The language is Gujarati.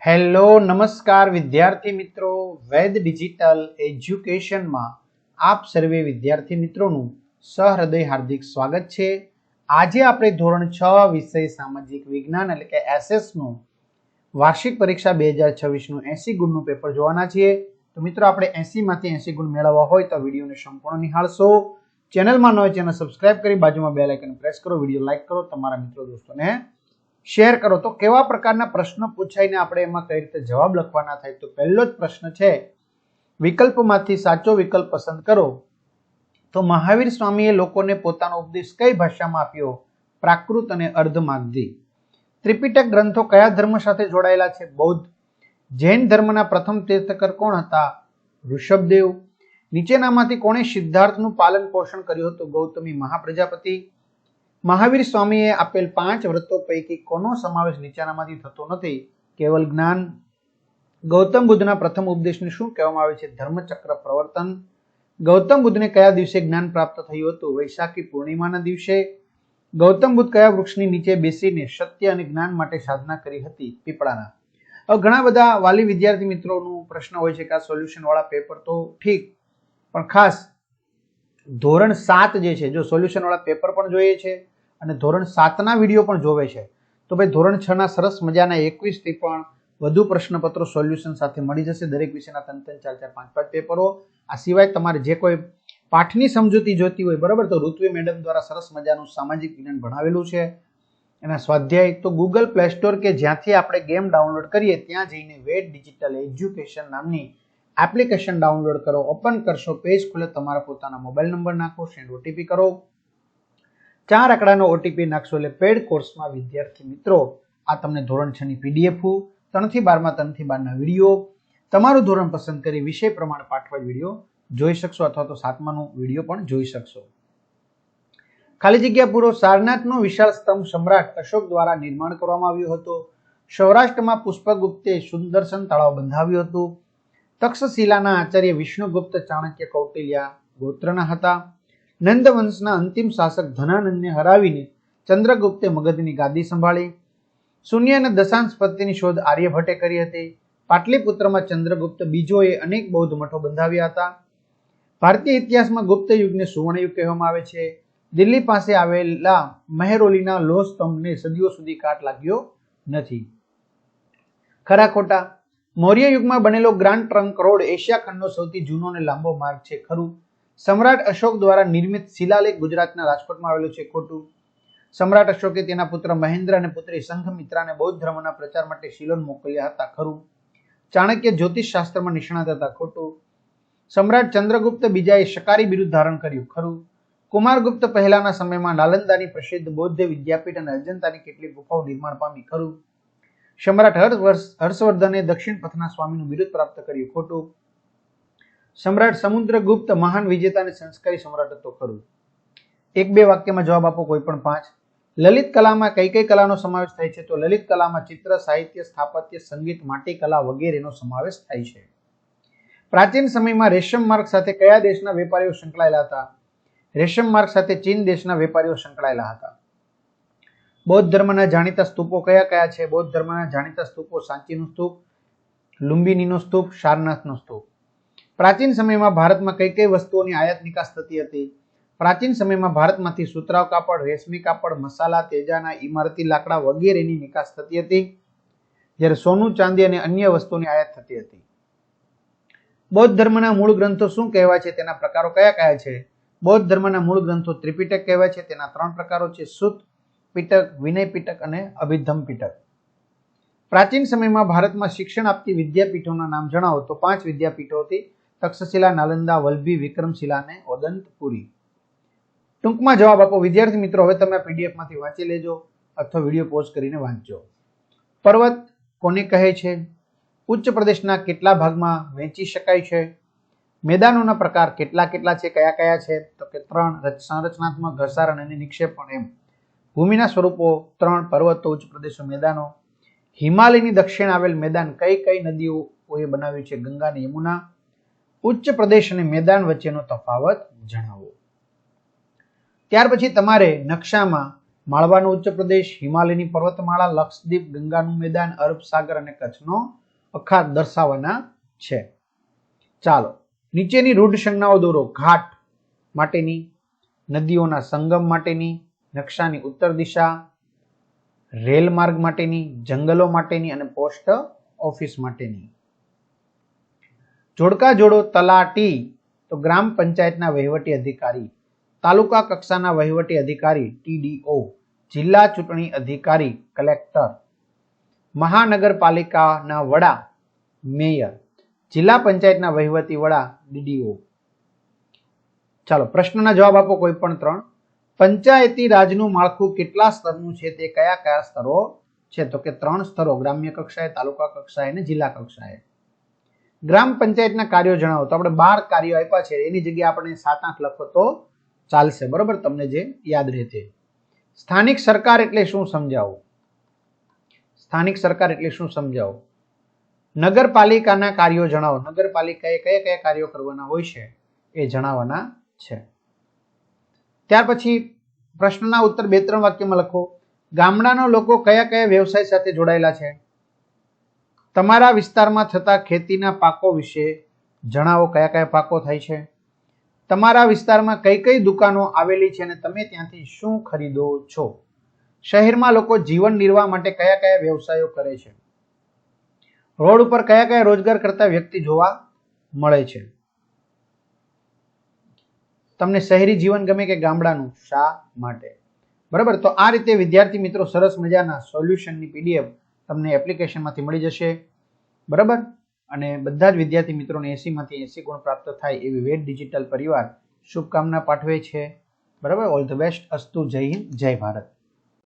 હેલો નમસ્કાર વિદ્યાર્થી મિત્રો, વેદ ડિજિટલ એજ્યુકેશનમાં આપ સર્વે વિદ્યાર્થી મિત્રોનું સહૃદય હાર્દિક સ્વાગત છે। આજે આપણે ધોરણ 6 વિષય સામાજિક વિજ્ઞાન એટલે કે એસએસ નું વાર્ષિક પરીક્ષા 2026 નું 80 ગુણનું પેપર જોવાના છીએ। તો મિત્રો આપણે 80 માંથી 80 ગુણ મેળવવા હોય તો વિડીયોને સંપૂર્ણ નિહાળશો। ચેનલમાં ન હોય ચેનલ સબસ્ક્રાઇબ કરી બાજુમાં બેલ આઇકન પ્રેસ કરો, વિડીયો લાઈક કરો, તમારા મિત્રો દોસ્તોને શેર કરો। તો કેવા પ્રકારના પ્રશ્નો પૂછાઈને આપણે એમાં કઈ રીતે જવાબ લખવાના થાય, તો પહેલો જ પ્રશ્ન છે વિકલ્પમાંથી સાચો વિકલ્પ પસંદ કરો। તો મહાવીર સ્વામીએ લોકોને પોતાનો ઉપદેશ કઈ ભાષામાં આપ્યો? પ્રાકૃત અને અર્ધમાગધી। ત્રિપિટક ગ્રંથો કયા ધર્મ સાથે જોડાયેલા છે? બૌદ્ધ। જૈન ધર્મના પ્રથમ તીર્થકર કોણ હતા? ઋષભદેવ। નીચેનામાંથી કોણે સિદ્ધાર્થનું પાલન પોષણ કર્યું હતું? ગૌતમી મહાપ્રજાપતિ। મહાવીર સ્વામીએ આપેલ 5 વ્રતો પૈકી કોનો સમાવેશ નીચેનામાંથી થતો નથી? કેવલ જ્ઞાન। ગૌતમ બુદ્ધના પ્રથમ ઉપદેશને શું કહેવામાં આવે છે? ધર્મચક્ર પ્રવર્તન। ગૌતમ બુદ્ધને કયા દિવસે જ્ઞાન પ્રાપ્ત થયું હતું? વૈશાખી પૂર્ણિમાના દિવસે। ગૌતમ બુદ્ધ કયા વૃક્ષની નીચે બેસીને સત્ય અને જ્ઞાન માટે સાધના કરી હતી? પીપળાના। હવે ઘણા બધા વાલી વિદ્યાર્થી મિત્રોનો પ્રશ્ન હોય છે કે આ સોલ્યુશન વાળા પેપર તો ઠીક, પણ ખાસ ધોરણ 7 જે છે, જો સોલ્યુશન વાળા પેપર પણ જોઈએ છે અને ધોરણ 7 ના વિડીયો પણ જોવે છે તો ભાઈ ધોરણ 6 ના સરસ મજાના 21 થી પણ વધુ પ્રશ્નપત્રો સોલ્યુશન સાથે મળી જશે। દરેક વિષયના 3-3, 4-4, 5-5 પેપરો। આ સિવાય તમારે જે કોઈ પાઠની સમજૂતી જોતી હોય, બરાબર, તો ઋત્વી મેડમ દ્વારા સરસ મજાનું સામાજિક વિજ્ઞાન ભણાવેલું છે। એના સ્વાધ્યાય તો ગૂગલ પ્લે સ્ટોર કે જ્યાંથી આપણે ગેમ ડાઉનલોડ કરીએ ત્યાં જઈને વેદ ડિજિટલ એજ્યુકેશન નામની એપ્લિકેશન ડાઉનલોડ કરો, ઓપન કરશો, પેજ ખુલે, તમારા પોતાના મોબાઈલ નંબર નાખો, સેન્ડ ઓટીપી કરો, 4 આંકડાનો ઓટીપી નાખશો એટલે પેડ કોર્સમાં વિદ્યાર્થી મિત્રો આ તમને ધોરણ 6 ની પીડીએફ, 3 થી 12 માં 3 થી 12 ના વિડીયો, તમારું ધોરણ પસંદ કરી વિષય પ્રમાણે પાઠવાજ વિડીયો જોઈ શકશો, અથવા તો 7મા નો વિડીયો પણ જોઈ શકશો। ખાલી જગ્યા પૂરો। સારનાથનો વિશાળ સ્તંભ સમ્રાટ અશોક દ્વારા નિર્માણ કરવામાં આવ્યો હતો। સૌરાષ્ટ્રમાં પુષ્પગુપ્તે સુદર્શન તળાવ બંધાવ્યું હતું। તક્ષશિલાના આચાર્ય વિષ્ણુગુપ્ત ચાણક્ય કૌટિલ્ય ગોત્રના હતા। નંદ વંશના અંતિમ શાસક ધનાનંદને હરાવીને ચંદ્રગુપ્તે મગધની ગાદી સંભાળી। શૂન્ય અને દશાંશ પદ્ધતિની શોધ આર્યભટ્ટે કરી હતી। પાટલીપુત્રમાં ચંદ્રગુપ્ત બીજોએ અનેક બૌદ્ધ મઠો બંધાવ્યા હતા। ભારતીય ઇતિહાસમાં ગુપ્ત યુગને સુવર્ણ યુગ કહેવામાં આવે છે। દિલ્હી પાસે આવેલા મહેરૌલીના લોહ સ્તંભને સદીઓ સુધી કાટ લાગ્યો નથી। ખરા ખોટા? મૌર્ય યુગમાં બનેલો ગ્રાન્ડ ટ્રંક રોડ એશિયા ખંડનો સૌથી જૂનો અને લાંબો માર્ગ છે। ખરું? સમ્રાટ અશોક દ્વારા નિર્મિત શિલાલેખ ગુજરાતના રાજકોટમાં આવેલો છે। ખોટું? સમ્રાટ અશોકે તેના પુત્ર મહેન્દ્ર અને પુત્રી સંઘમિત્રાને બૌદ્ધ ધર્મના પ્રચાર માટે સિલોન મોકલ્યા હતા। ખરું? ચાણક્ય જ્યોતિષ શાસ્ત્રમાં નિષ્ણાત હતા। ખોટું? સમ્રાટ ચંદ્રગુપ્ત બીજાએ શકારી બિરુદ ધારણ કર્યું। ખરું? કુમારગુપ્ત પહેલાના સમયમાં નાલંદાની પ્રસિદ્ધ બૌદ્ધ વિદ્યાપીઠ અને અજંતાની કેટલીક ગુફાઓ નિર્માણ પામી। ખરું? સમ્રાટ હર્ષવર્ધને દક્ષિણ પથના સ્વામીનું બિરુદ પ્રાપ્ત કર્યું। ખોટું? સમ્રાટ સમુદ્રગુપ્ત મહાન વિજેતા અને સંસ્કારી સમ્રાટ હતો। ખરું? 1-2 વાક્યમાં જવાબ આપો, કોઈ પણ 5। લલિત કલામાં કઈ કઈ કલાનો સમાવેશ થાય છે? તો લલિત કલામાં ચિત્ર, સાહિત્ય, સ્થાપત્ય, સંગીત, માટીકલા વગેરેનો સમાવેશ થાય છે। પ્રાચીન સમયમાં રેશમ માર્ગ સાથે કયા દેશના વેપારીઓ સંકળાયેલા હતા? રેશમ માર્ગ સાથે ચીન દેશના વેપારીઓ સંકળાયેલા હતા। બૌદ્ધ ધર્મના જાણીતા સ્તૂપો કયા કયા છે? બૌદ્ધ ધર્મના જાણીતા સ્તૂપો સાંચીનું સ્તૂપ, લુંબિનીનો સ્તૂપ, સારનાથનો સ્તૂપ। પ્રાચીન સમયમાં ભારતમાં કઈ કઈ વસ્તુઓની આયાત નિકાસ થતી હતી? પ્રાચીન સમયમાં ભારતમાંથી સુતરાઉ કાપડ, રેશમી કાપડ, મસાલા, તેજાના, ઇમારતી લાકડા વગેરેની નિકાસ થતી હતી, જ્યારે સોનું, ચાંદી અને અન્ય વસ્તુઓની આયાત થતી હતી। બૌદ્ધ ધર્મના મૂળ ગ્રંથો શું કહેવાય છે? તેના પ્રકારો કયા કયા છે? બૌદ્ધ ધર્મના મૂળ ગ્રંથો ત્રિપિટક કહેવાય છે। તેના 3 પ્રકારો છે: સુત્ત પિટક, વિનય પિટક અને અભિધમ્મ પિટક। પ્રાચીન સમયમાં ભારતમાં શિક્ષણ આપતી વિદ્યાપીઠોના નામ જણાવો। તો 5 વિદ્યાપીઠો હતી: તક્ષશિલા, નાલંદા, વલ્લભી, વિક્રમશિલા અને ઓદંતપુરી। ટૂંકમાં જવાબ આપો વિદ્યાર્થી મિત્રો। હવે તમે પીડીએફ માંથી વાંચી લેજો અથવા વિડીયો પોઝ કરીને વાંચજો। પર્વત કોને કહે છે? ઉચ્ચ પ્રદેશના કેટલા ભાગમાં વહેંચી શકાય છે? મેદાનોના પ્રકાર કેટલા કેટલા છે? કયા કયા છે? તો કે 3: સંરચનાત્મક, ઘસારણ અને નિક્ષેપણ એમ। ભૂમિના સ્વરૂપો 3: પર્વતો, ઉચ્ચ પ્રદેશો, મેદાનો। હિમાલયની દક્ષિણ આવેલ મેદાન કઈ કઈ નદીઓએ બનાવ્યું છે? ગંગા અને યમુના। ઉચ્ચ પ્રદેશ અને મેદાન વચ્ચેનો તફાવત જણાવો। ત્યાર પછી તમારે નકશામાં માળવાનું ઉચ્ચ પ્રદેશ, હિમાલયની પર્વતમાળા, લક્ષદ્વીપ, ગંગાનું મેદાન, અરબ સાગર અને કચ્છનો અખાત દર્શાવવાના છે. ચાલો, નીચેની રૂઢ સંજ્ઞાઓ દોરો. ઘાટ માટેની, નદીઓના સંગમ માટેની, નકશાની ઉત્તર દિશા, રેલ માર્ગ માટેની, જંગલો માટેની અને પોસ્ટ ઓફિસ માટેની. જોડકા જોડો. તલાટી તો ગ્રામ પંચાયતના વહીવટી અધિકારી, તાલુકા કક્ષાના વહીવટી અધિકારી TDO, જિલ્લા ચૂંટણી અધિકારી કલેક્ટર, મહાનગરપાલિકાના વડા મેયર, જિલ્લા પંચાયતના વહીવટી વડા DDO. ચાલો, પ્રશ્નના જવાબ આપો કોઈ પણ 3. પંચાયતી રાજનું માળખું કેટલા સ્તરનું છે તે કયા કયા સ્તરો છે? તો કે 3 સ્તરો, ગ્રામ્ય કક્ષાએ, તાલુકા કક્ષાએ અને જિલ્લા કક્ષાએ. ગ્રામ પંચાયતના કાર્યો જણાવો. તો આપણે 12 કાર્યો આપ્યા છે, એની જગ્યાએ આપણે 7-8 લખો તો ચાલશે, બરોબર, તમને જે યાદ રહે તે. સ્થાનિક સરકાર એટલે શું સમજાવો? સ્થાનિક સરકાર એટલે શું સમજાવો? નગરપાલિકાના કાર્યો જણાવો. નગરપાલિકાએ કયા કયા કાર્યો કરવાના હોય છે એ જણાવવાના છે. ત્યાર પછી પ્રશ્નના ઉત્તર 2-3 વાક્યમાં લખો. ગામડાના લોકો કયા કયા વ્યવસાય સાથે જોડાયેલા છે? તમારા વિસ્તારમાં થતા ખેતીના પાકો વિશે જણાવો. કયા કયા પાકો થાય છે? તમારા વિસ્તારમાં કઈ કઈ દુકાનો આવેલી છે અને તમે ત્યાંથી શું ખરીદો છો? શહેરમાં લોકો જીવન નિર્વાહ માટે કયા કયા વ્યવસાયો કરે છે? રોડ ઉપર કયા કયા રોજગાર કરતા વ્યક્તિ જોવા મળે છે? તમને શહેરી જીવન ગમે કે ગામડાનું? શા માટે? બરાબર, તો આ રીતે વિદ્યાર્થી મિત્રો સરસ મજાના સોલ્યુશનની PDF તમને એપ્લિકેશનમાંથી મળી જશે. બરાબર, અને બધા જ વિદ્યાર્થી મિત્રોને 80 માંથી 80 ગુણ પ્રાપ્ત થાય એવી વેદ ડિજિટલ પરિવાર શુભકામના પાઠવે છે. બરાબર, ઓલ ધ બેસ્ટ. અસ્તુ. જય હિન્દ, જય ભારત.